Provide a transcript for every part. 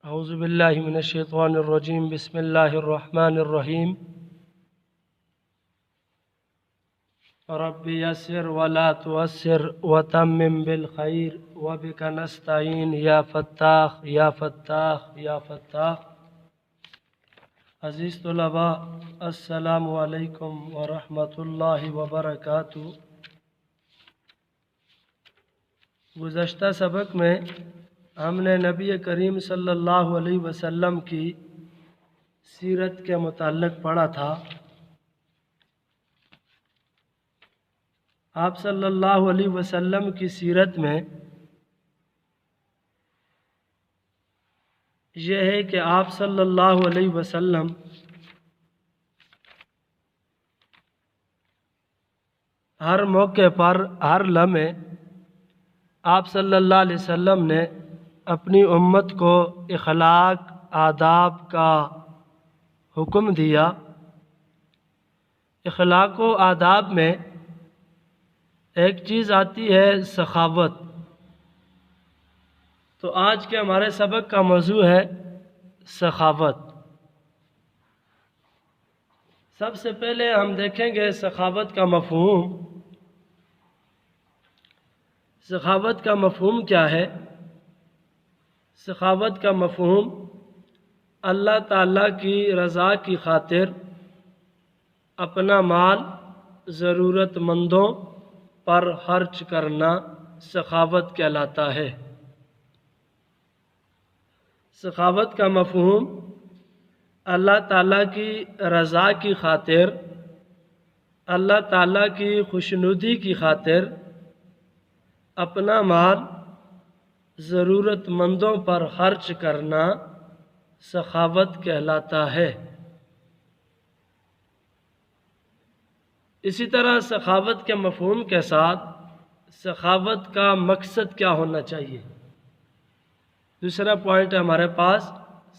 اعوذ باللہ من الشیطان الرجیم بسم اللہ الرحمن الرحیم رب یسر ولا تعسر وتمم بالخیر وبک نستعین یا فتاح یا فتاح یا فتاح۔ عزیز طلباء، السلام علیکم ورحمۃ اللہ وبرکاتہ۔ گزشتہ سبق میں ہم نے نبی کریم صلی اللہ علیہ وسلم کی سیرت کے متعلق پڑھا تھا۔ آپ صلی اللہ علیہ وسلم کی سیرت میں یہ ہے کہ آپ صلی اللہ علیہ وسلم ہر موقع پر، ہر لمحے آپ صلی اللہ علیہ وسلم نے اپنی امت کو اخلاق، آداب کا حکم دیا۔ اخلاق و آداب میں ایک چیز آتی ہے سخاوت۔ تو آج کے ہمارے سبق کا موضوع ہے سخاوت۔ سب سے پہلے ہم دیکھیں گے سخاوت کا مفہوم۔ سخاوت کا مفہوم کیا ہے؟ سخاوت کا مفہوم اللہ تعالیٰ کی رضا کی خاطر اپنا مال ضرورت مندوں پر خرچ کرنا سخاوت کہلاتا ہے۔ سخاوت کا مفہوم اللہ تعالیٰ کی رضا کی خاطر، اللہ تعالیٰ کی خوشنودی کی خاطر اپنا مال ضرورت مندوں پر خرچ کرنا سخاوت کہلاتا ہے۔ اسی طرح سخاوت کے مفہوم کے ساتھ سخاوت کا مقصد کیا ہونا چاہیے؟ دوسرا پوائنٹ ہے ہمارے پاس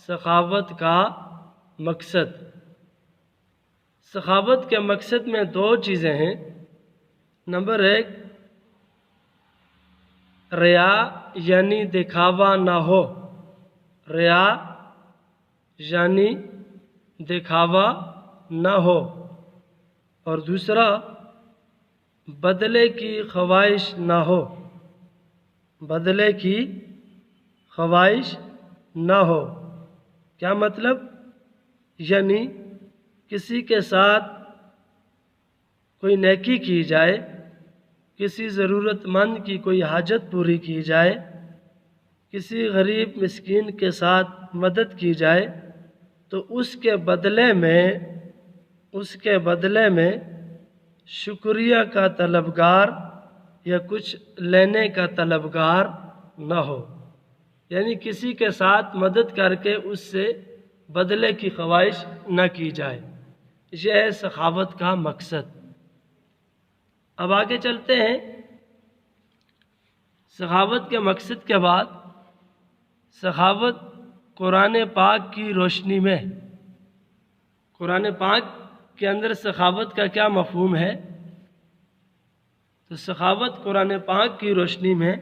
سخاوت کا مقصد۔ سخاوت کے مقصد میں دو چیزیں ہیں۔ نمبر ایک، ریا یعنی دکھاوا نہ ہو۔ ریا یعنی دکھاوا نہ ہو۔ اور دوسرا، بدلے کی خواہش نہ ہو۔ بدلے کی خواہش نہ ہو۔ کیا مطلب؟ یعنی کسی کے ساتھ کوئی نیکی کی جائے، کسی ضرورت مند کی کوئی حاجت پوری کی جائے، کسی غریب مسکین کے ساتھ مدد کی جائے تو اس کے بدلے میں شکریہ کا طلبگار یا کچھ لینے کا طلبگار نہ ہو۔ یعنی کسی کے ساتھ مدد کر کے اس سے بدلے کی خواہش نہ کی جائے۔ یہ ہے سخاوت کا مقصد۔ اب آگے چلتے ہیں۔ سخاوت کے مقصد کے بعد سخاوت قرآن پاک کی روشنی میں، قرآن پاک کے اندر سخاوت کا کیا مفہوم ہے؟ تو سخاوت قرآن پاک کی روشنی میں،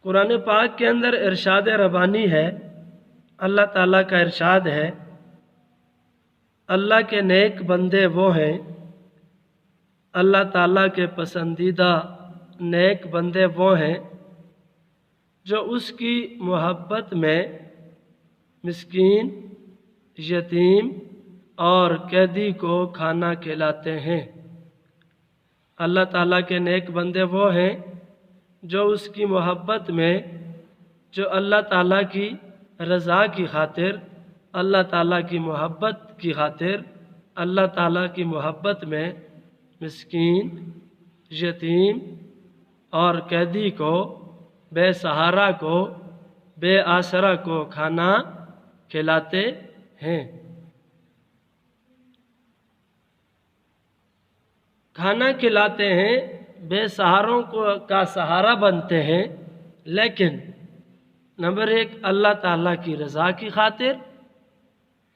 قرآن پاک کے اندر ارشاد ربانی ہے۔ اللہ تعالیٰ کا ارشاد ہے، اللہ کے نیک بندے وہ ہیں، اللہ تعالیٰ کے پسندیدہ نیک بندے وہ ہیں جو اس کی محبت میں مسکین، یتیم اور قیدی کو کھانا کھلاتے ہیں۔ اللہ تعالیٰ کے نیک بندے وہ ہیں جو اس کی محبت میں، جو اللہ تعالیٰ کی رضا کی خاطر، اللہ تعالیٰ کی محبت کی خاطر، اللہ تعالیٰ کی محبت میں مسکین، یتیم اور قیدی کو، بے سہارا کو، بے آسرا کو کھانا کھلاتے ہیں۔ کھانا کھلاتے ہیں، بے سہاروں کا سہارا بنتے ہیں، لیکن نمبر ایک اللہ تعالیٰ کی رضا کی خاطر،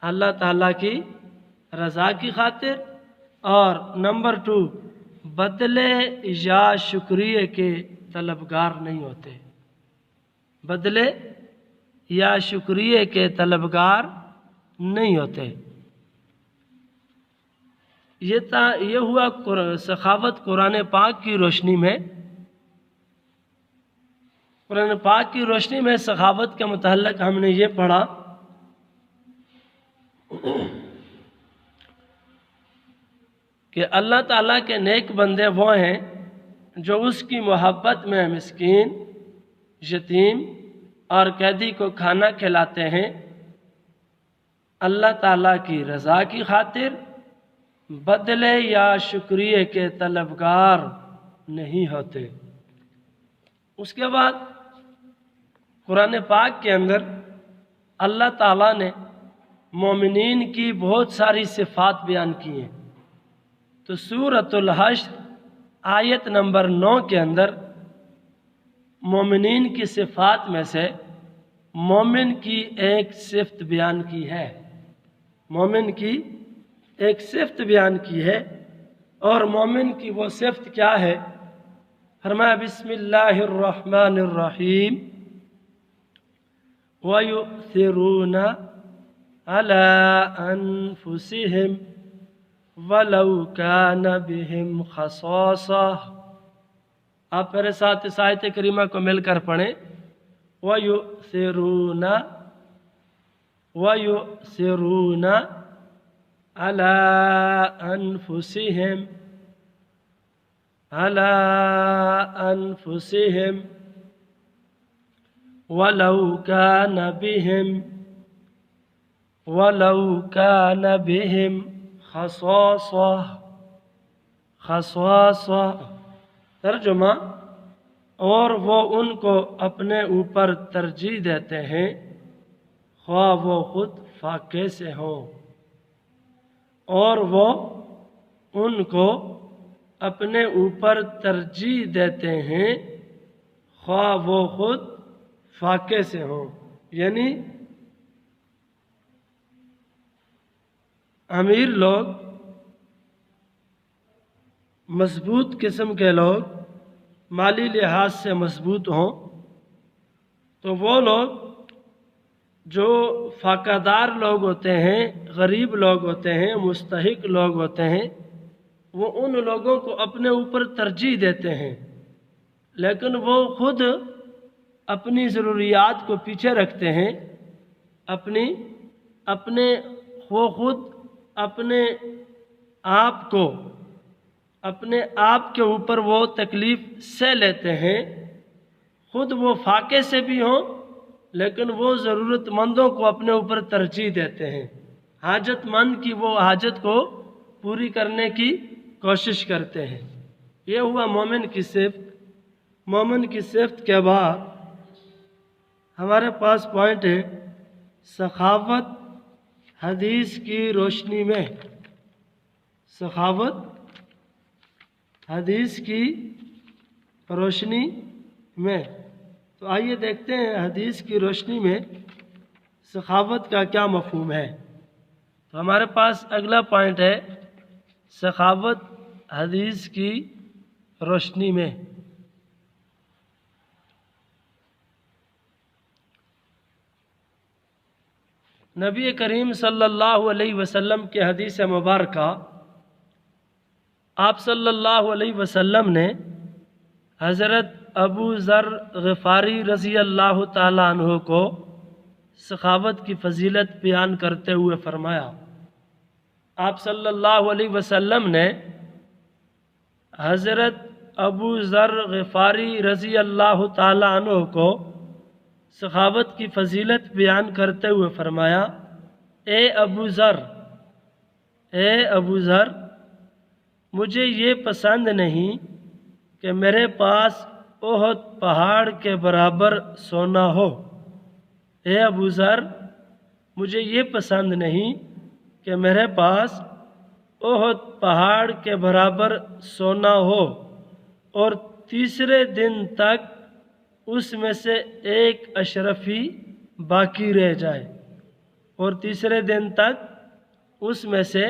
اللہ تعالیٰ کی رضا کی خاطر، اور نمبر 2 بدلے یا شکریہ کے طلبگار نہیں ہوتے۔ بدلے یا شکریہ کے طلبگار نہیں ہوتے۔ یہ ہوا سخاوت قرآن پاک کی روشنی میں۔ قرآن پاک کی روشنی میں سخاوت کے متعلق ہم نے یہ پڑھا کہ اللہ تعالیٰ کے نیک بندے وہ ہیں جو اس کی محبت میں مسکین، یتیم اور قیدی کو کھانا کھلاتے ہیں، اللہ تعالیٰ کی رضا کی خاطر، بدلے یا شکریہ کے طلبگار نہیں ہوتے۔ اس کے بعد قرآن پاک کے اندر اللہ تعالیٰ نے مومنین کی بہت ساری صفات بیان کی ہیں۔ تو سورۃ الحشر آیت نمبر 9 کے اندر مومنین کی صفات میں سے مومن کی ایک صفت بیان کی ہے۔ مومن کی ایک صفت بیان کی ہے، اور مومن کی وہ صفت کیا ہے؟ فرمایا بسم اللہ الرحمن الرحیم وَيُؤْثِرُونَ عَلَىٰ أَنفُسِهِمْ وَلَوْ كَانَ بِهِمْ خَصَاصَةٌ۔ آپ میرے ساتھ اس آیت کریمہ کو مل کر پڑھیں۔ وَيُؤْثِرُونَ عَلَىٰ أَنفُسِهِمْ وَلَوْ كَانَ بِهِمْ خَصَاصَةٌ ترجمہ، اور وہ ان کو اپنے اوپر ترجیح دیتے ہیں خواہ وہ خود فاقے سے ہوں، اور وہ ان کو اپنے اوپر ترجیح دیتے ہیں خواہ وہ خود فاقے سے ہوں۔ یعنی امیر لوگ، مضبوط قسم کے لوگ، مالی لحاظ سے مضبوط ہوں، تو وہ لوگ جو فاقہ دار لوگ ہوتے ہیں، غریب لوگ ہوتے ہیں، مستحق لوگ ہوتے ہیں، وہ ان لوگوں کو اپنے اوپر ترجیح دیتے ہیں، لیکن وہ خود اپنی ضروریات کو پیچھے رکھتے ہیں، وہ خود اپنے آپ کے اوپر وہ تکلیف سہ لیتے ہیں، خود وہ فاقے سے بھی ہوں، لیکن وہ ضرورت مندوں کو اپنے اوپر ترجیح دیتے ہیں، حاجت مند کی وہ حاجت کو پوری کرنے کی کوشش کرتے ہیں۔ یہ ہوا مومن کی صفت۔ مومن کی صفت کے بعد ہمارے پاس پوائنٹ ہے سخاوت حدیث کی روشنی میں۔ سخاوت حدیث کی روشنی میں، تو آئیے دیکھتے ہیں حدیث کی روشنی میں سخاوت کا کیا مفہوم ہے۔ تو ہمارے پاس اگلا پوائنٹ ہے سخاوت حدیث کی روشنی میں۔ نبی کریم صلی اللہ علیہ وسلم کے حدیث مبارکہ، آپ صلی اللہ علیہ وسلم نے حضرت ابو ذر غفاری رضی اللہ تعالیٰ عنہ کو سخاوت کی فضیلت بیان کرتے ہوئے فرمایا۔ آپ صلی اللہ علیہ وسلم نے حضرت ابو ذر غفاری رضی اللہ تعالیٰ عنہ کو سخاوت کی فضیلت بیان کرتے ہوئے فرمایا، اے ابو ذر، مجھے یہ پسند نہیں کہ میرے پاس احد پہاڑ کے برابر سونا ہو۔ اے ابو ذر، مجھے یہ پسند نہیں کہ میرے پاس احد پہاڑ کے برابر سونا ہو، اور تیسرے دن تک اس میں سے ایک اشرفی باقی رہ جائے، اور تیسرے دن تک اس میں سے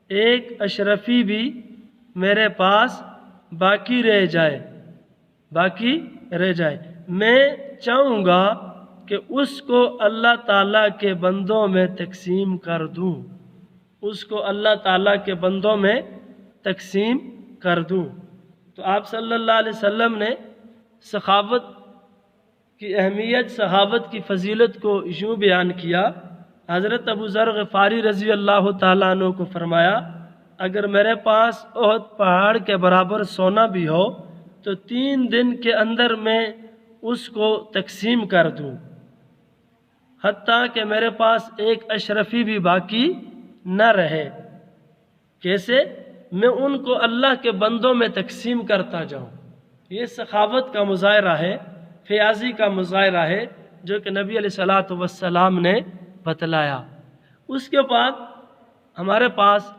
ایک اشرفی بھی میرے پاس باقی رہ جائے۔ میں چاہوں گا کہ اس کو اللہ تعالیٰ کے بندوں میں تقسیم کر دوں، اس کو اللہ تعالیٰ کے بندوں میں تقسیم کر دوں۔ تو آپ صلی اللہ علیہ وسلم نے سخاوت کی اہمیت، سخاوت کی فضیلت کو یوں بیان کیا۔ حضرت ابو ذر غفاری رضی اللہ تعالیٰ عنہ کو فرمایا، اگر میرے پاس احد پہاڑ کے برابر سونا بھی ہو تو 3 دن کے اندر میں اس کو تقسیم کر دوں، حتیٰ کہ میرے پاس ایک اشرفی بھی باقی نہ رہے۔ کیسے؟ میں ان کو اللہ کے بندوں میں تقسیم کرتا جاؤں۔ یہ سخاوت کا مظاہرہ ہے، فیاضی کا مظاہرہ ہے جو کہ نبی علیہ الصلوۃ والسلام نے بتلایا۔ اس کے بعد ہمارے پاس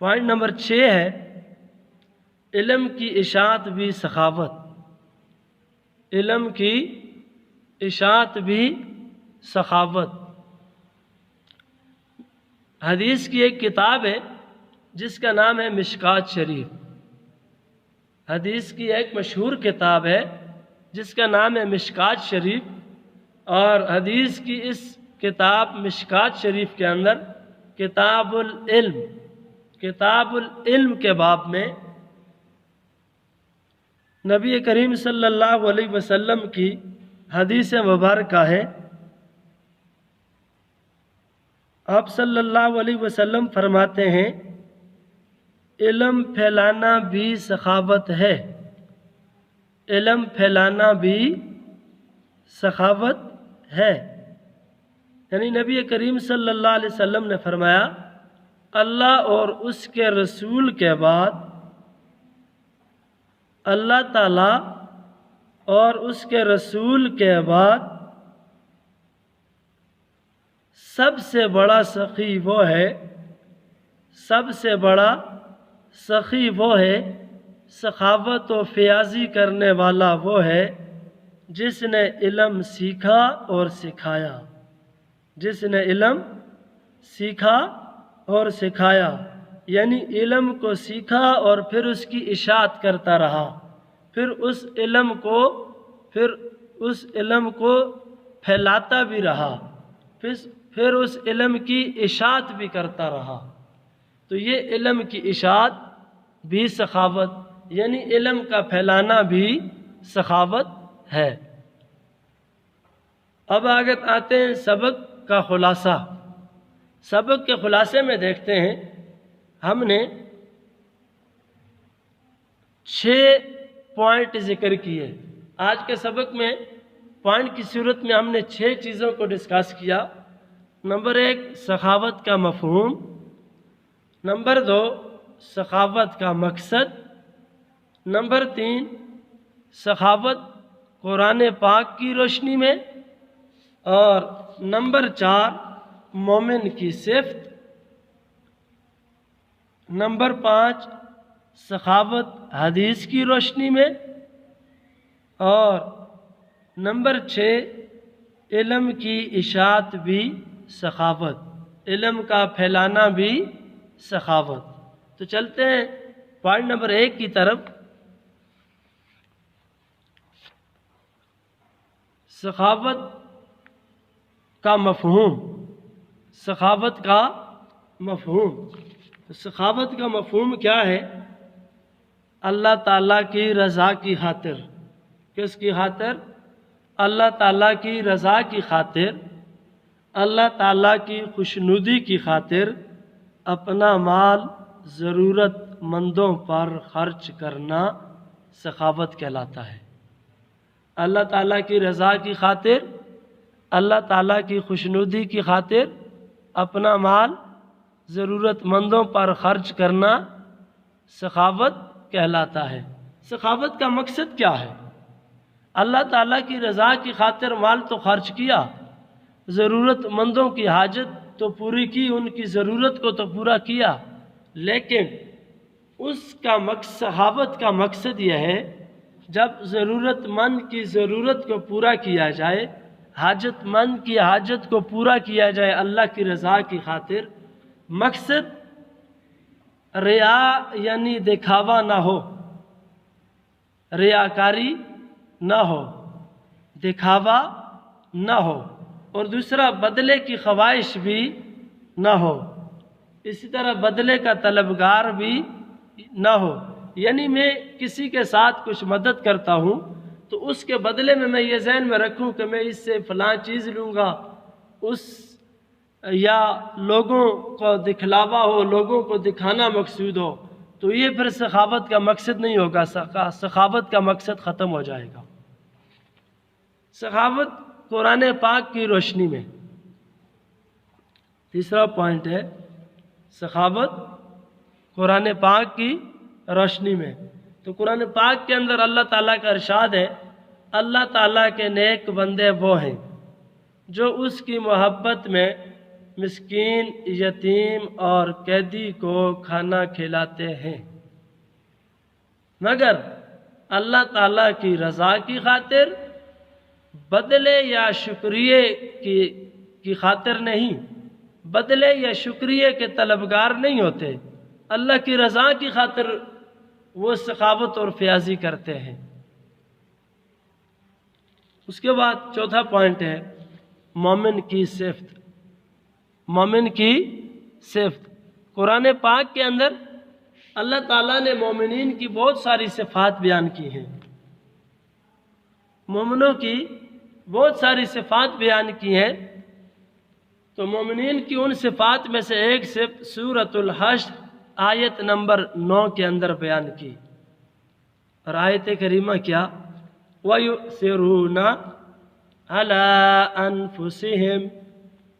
پوائنٹ نمبر 6 ہے، علم کی اشاعت بھی سخاوت۔ علم کی اشاعت بھی سخاوت۔ حدیث کی ایک کتاب ہے جس کا نام ہے مشکوٰۃ شریف۔ حدیث کی ایک مشہور کتاب ہے جس کا نام ہے مشکوٰۃ شریف، اور حدیث کی اس کتاب مشکوٰۃ شریف کے اندر کتاب العلم کے باب میں نبی کریم صلی اللہ علیہ وسلم کی حدیث مبارکہ ہے۔ آپ صلی اللہ علیہ وسلم فرماتے ہیں، علم پھیلانا بھی سخاوت ہے، علم پھیلانا بھی سخاوت ہے۔ یعنی نبی کریم صلی اللہ علیہ وسلم نے فرمایا، اللہ اور اس کے رسول کے بعد اللہ تعالیٰ اور اس کے رسول کے بعد سب سے بڑا سخی وہ ہے، سب سے بڑا سخی وہ ہے، سخاوت و فیاضی کرنے والا وہ ہے جس نے علم سیکھا اور سکھایا، جس نے علم سیکھا اور سکھایا۔ یعنی علم کو سیکھا اور پھر اس کی اشاعت کرتا رہا، پھر اس علم کو پھیلاتا بھی رہا، پھر اس علم کی اشاعت بھی کرتا رہا۔ تو یہ علم کی اشاعت بھی سخاوت، یعنی علم کا پھیلانا بھی سخاوت ہے۔ اب آگے آتے ہیں سبق کا خلاصہ۔ سبق کے خلاصے میں دیکھتے ہیں، ہم نے 6 پوائنٹ ذکر کیے۔ آج کے سبق میں پوائنٹ کی صورت میں ہم نے 6 چیزوں کو ڈسکس کیا۔ نمبر 1 سخاوت کا مفہوم، نمبر 2 سخاوت کا مقصد، نمبر 3 سخاوت قرآن پاک کی روشنی میں، اور نمبر 4 مومن کی صفت، نمبر 5 سخاوت حدیث کی روشنی میں، اور نمبر 6 علم کی اشاعت بھی سخاوت، علم کا پھیلانا بھی سخاوت۔ تو چلتے ہیں پوائنٹ نمبر 1 کی طرف۔ سخاوت کا مفہوم، سخاوت کا مفہوم۔ سخاوت کا مفہوم کیا ہے؟ اللہ تعالیٰ کی رضا کی خاطر۔ کس کی خاطر؟ اللہ تعالیٰ کی رضا کی خاطر، اللہ تعالیٰ کی خوشنودی کی خاطر اپنا مال ضرورت مندوں پر خرچ کرنا سخاوت کہلاتا ہے۔ اللہ تعالیٰ کی رضا کی خاطر، اللہ تعالیٰ کی خوشنودی کی خاطر اپنا مال ضرورت مندوں پر خرچ کرنا سخاوت کہلاتا ہے۔ سخاوت کا مقصد کیا ہے؟ اللہ تعالیٰ کی رضا کی خاطر مال تو خرچ کیا، ضرورت مندوں کی حاجت تو پوری کی، ان کی ضرورت کو تو پورا کیا، لیکن اس کا سخاوت کا مقصد یہ ہے جب ضرورت مند کی ضرورت کو پورا کیا جائے، حاجت مند کی حاجت کو پورا کیا جائے اللہ کی رضا کی خاطر، مقصد ریا یعنی دکھاوا نہ ہو، ریاکاری نہ ہو، دکھاوا نہ ہو، اور دوسرا بدلے کی خواہش بھی نہ ہو، اسی طرح بدلے کا طلبگار بھی نہ ہو۔ یعنی میں کسی کے ساتھ کچھ مدد کرتا ہوں تو اس کے بدلے میں یہ ذہن میں رکھوں کہ میں اس سے فلاں چیز لوں گا، یا لوگوں کو دکھلاوا ہو، لوگوں کو دکھانا مقصود ہو، تو یہ پھر سخاوت کا مقصد نہیں ہوگا، سخاوت کا مقصد ختم ہو جائے گا۔ سخاوت قرآن پاک کی روشنی میں، تیسرا پوائنٹ ہے سخاوت قرآن پاک کی روشنی میں۔ تو قرآن پاک کے اندر اللہ تعالیٰ کا ارشاد ہے، اللہ تعالیٰ کے نیک بندے وہ ہیں جو اس کی محبت میں مسکین، یتیم اور قیدی کو کھانا کھلاتے ہیں، مگر اللہ تعالیٰ کی رضا کی خاطر، بدلے یا شکریے کی خاطر نہیں، بدلے یا شکریے کے طلبگار نہیں ہوتے، اللہ کی رضا کی خاطر وہ سخاوت اور فیاضی کرتے ہیں۔ اس کے بعد چوتھا پوائنٹ ہے مومن کی صفت۔ مومن کی صفت، قرآن پاک کے اندر اللہ تعالیٰ نے مومنین کی بہت ساری صفات بیان کی ہیں، مومنوں کی بہت ساری صفات بیان کی ہیں۔ تو مومنین کی ان صفات میں سے ایک صفت سورۃ الحشر آیت نمبر 9 کے اندر بیان کی، اور آیت کریمہ کیا؟ وَيُؤْثِرُونَ عَلَىٰ أَنفُسِهِمْ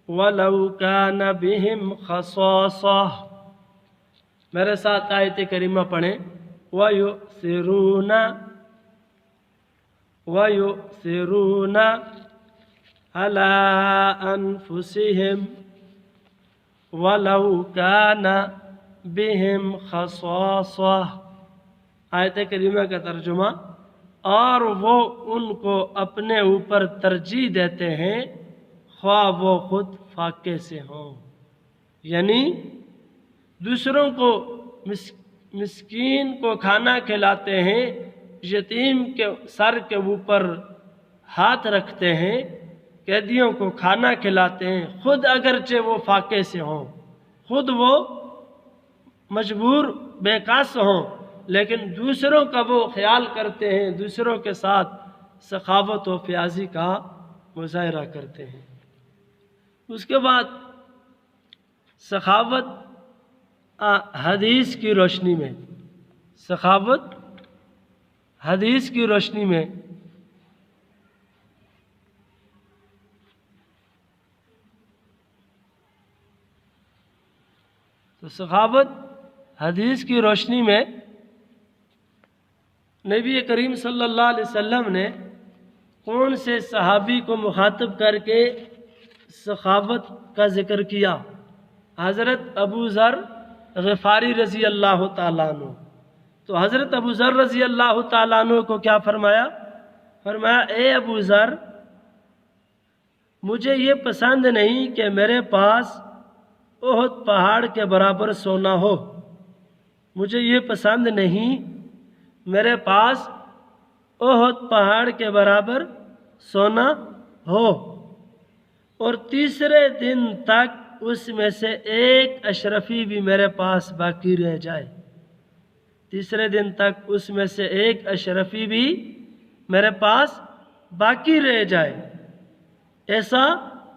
وَلَوْ كَانَ بِهِمْ خَصَاصَةٌ۔ میرے ساتھ آیت کریمہ پڑھیں، وَيُؤْثِرُونَ عَلَىٰ أَنفُسِهِمْ وَلَوْ كَانَ بِهِمْ خَصَاصَةٌ۔ آیت کریمہ کا ترجمہ، اور وہ ان کو اپنے اوپر ترجیح دیتے ہیں خواہ وہ خود فاقے سے ہوں، یعنی دوسروں کو مسکین کو کھانا کھلاتے ہیں، یتیم کے سر کے اوپر ہاتھ رکھتے ہیں، قیدیوں کو کھانا کھلاتے ہیں، خود اگرچہ وہ فاقے سے ہوں، خود وہ مجبور بے قاص ہوں، لیکن دوسروں کا وہ خیال کرتے ہیں، دوسروں کے ساتھ سخاوت و فیاضی کا مظاہرہ کرتے ہیں۔ اس کے بعد سخاوت حدیث کی روشنی میں، سخاوت حدیث کی روشنی میں، تو سخاوت حدیث کی روشنی میں نبی کریم صلی اللہ علیہ وسلم نے کون سے صحابی کو مخاطب کر کے سخاوت کا ذکر کیا؟ حضرت ابو ذر غفاری رضی اللہ تعالیٰ عنہ۔ تو حضرت ابو ذر رضی اللہ تعالیٰ عنہ کو کیا فرمایا؟ فرمایا، اے ابو ذر، مجھے یہ پسند نہیں کہ میرے پاس احد پہاڑ کے برابر سونا ہو، مجھے یہ پسند نہیں میرے پاس احد پہاڑ کے برابر سونا ہو، اور تیسرے دن تک اس میں سے ایک اشرفی بھی میرے پاس باقی رہ جائے، تیسرے دن تک اس میں سے ایک اشرفی بھی میرے پاس باقی رہ جائے۔ ایسا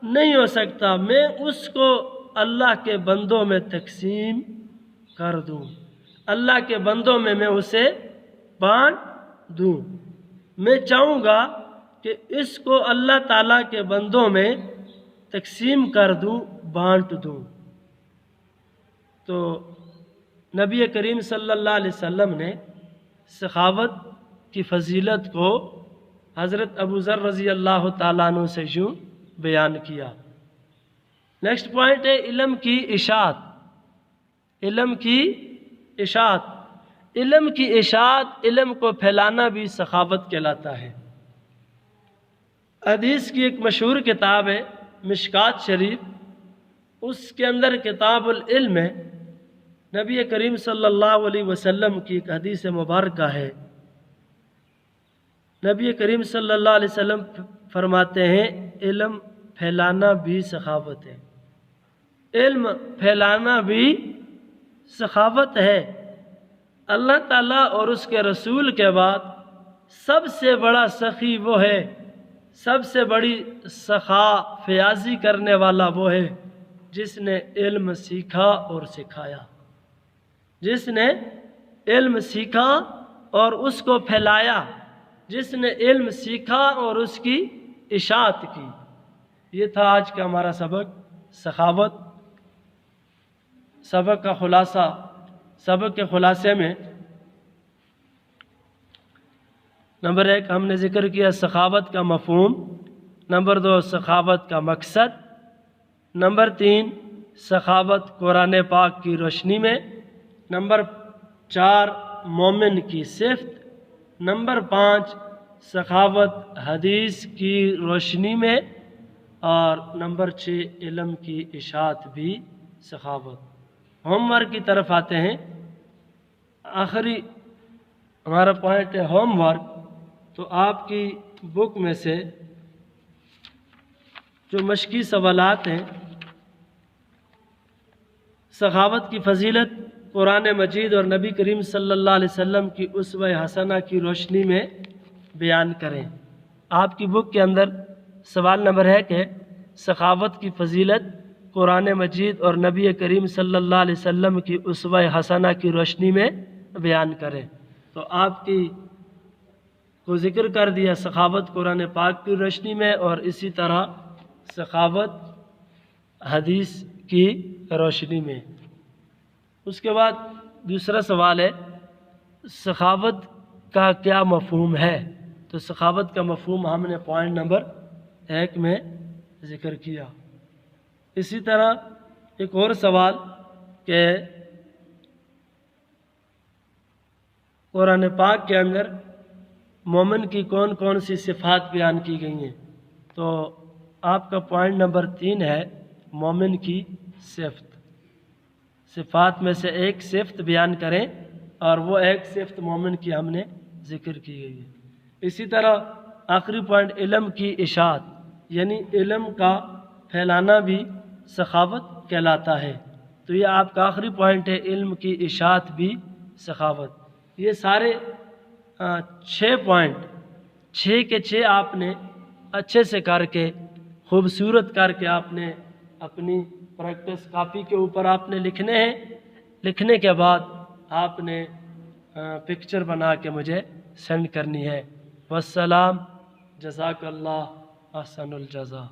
نہیں ہو سکتا، میں اس کو اللہ کے بندوں میں تقسیم کر دوں، اللہ کے بندوں میں میں اسے بانٹ دوں۔ میں چاہوں گا کہ اس کو اللہ تعالیٰ کے بندوں میں تقسیم کر دوں، بانٹ دوں۔ تو نبی کریم صلی اللہ علیہ وسلم نے سخاوت کی فضیلت کو حضرت ابو ذر رضی اللہ تعالیٰ عنہ سے یوں بیان کیا۔ نیکسٹ پوائنٹ ہے علم کی اشاعت۔ علم کی اشاعت، علم کی اشاعت، علم کو پھیلانا بھی سخاوت کہلاتا ہے۔ حدیث کی ایک مشہور کتاب ہے مشکات شریف، اس کے اندر کتاب العلم ہے، نبی کریم صلی اللہ علیہ وسلم کی ایک حدیث مبارکہ ہے نبی کریم صلی اللہ علیہ وسلم فرماتے ہیں علم پھیلانا بھی سخاوت ہے، علم پھیلانا بھی سخاوت ہے۔ اللہ تعالیٰ اور اس کے رسول کے بعد سب سے بڑا سخی وہ ہے، سب سے بڑی سخا فیاضی کرنے والا وہ ہے جس نے علم سیکھا اور سکھایا، جس نے علم سیکھا اور اس کو پھیلایا، جس نے علم سیکھا اور اس کی اشاعت کی۔ یہ تھا آج کا ہمارا سبق، سخاوت۔ سبق کا خلاصہ، سبق کے خلاصے میں نمبر 1 ہم نے ذکر کیا سخاوت کا مفہوم، نمبر 2 سخاوت کا مقصد، نمبر 3 سخاوت قرآن پاک کی روشنی میں، نمبر 4 مومن کی صفت، نمبر 5 سخاوت حدیث کی روشنی میں، اور نمبر 6 علم کی اشاعت بھی سخاوت۔ ہوم ورک کی طرف آتے ہیں۔ آخری ہمارا پوائنٹ ہے ہوم ورک۔ تو آپ کی بک میں سے جو مشقی سوالات ہیں، سخاوت کی فضیلت قرآن مجید اور نبی کریم صلی اللہ علیہ وسلم کی اسوہ حسنہ کی روشنی میں بیان کریں۔ آپ کی بک کے اندر سوال نمبر ہے کہ سخاوت کی فضیلت قرآن مجید اور نبی کریم صلی اللہ علیہ وسلم کی اسوہ حسنہ کی روشنی میں بیان کریں۔ تو آپ کی کو ذکر کر دیا سخاوت قرآن پاک کی روشنی میں، اور اسی طرح سخاوت حدیث کی روشنی میں۔ اس کے بعد دوسرا سوال ہے سخاوت کا کیا مفہوم ہے؟ تو سخاوت کا مفہوم ہم نے پوائنٹ نمبر 1 میں ذکر کیا۔ اسی طرح ایک اور سوال کہ قرآن پاک کے اندر مومن کی کون کون سی صفات بیان کی گئی ہیں؟ تو آپ کا پوائنٹ نمبر 3 ہے مومن کی صفت۔ صفات میں سے ایک صفت بیان کریں، اور وہ ایک صفت مومن کی ہم نے ذکر کی گئی ہے۔ اسی طرح آخری پوائنٹ علم کی اشاعت، یعنی علم کا پھیلانا بھی سخاوت کہلاتا ہے۔ تو یہ آپ کا آخری پوائنٹ ہے علم کی اشاعت بھی سخاوت۔ یہ سارے 6 پوائنٹ 6 کے 6 آپ نے اچھے سے کر کے خوبصورت کر کے آپ نے اپنی پریکٹس کاپی کے اوپر آپ نے لکھنے ہیں۔ لکھنے کے بعد آپ نے پکچر بنا کے مجھے سینڈ کرنی ہے۔ والسلام، جزاک اللہ احسن الجزا۔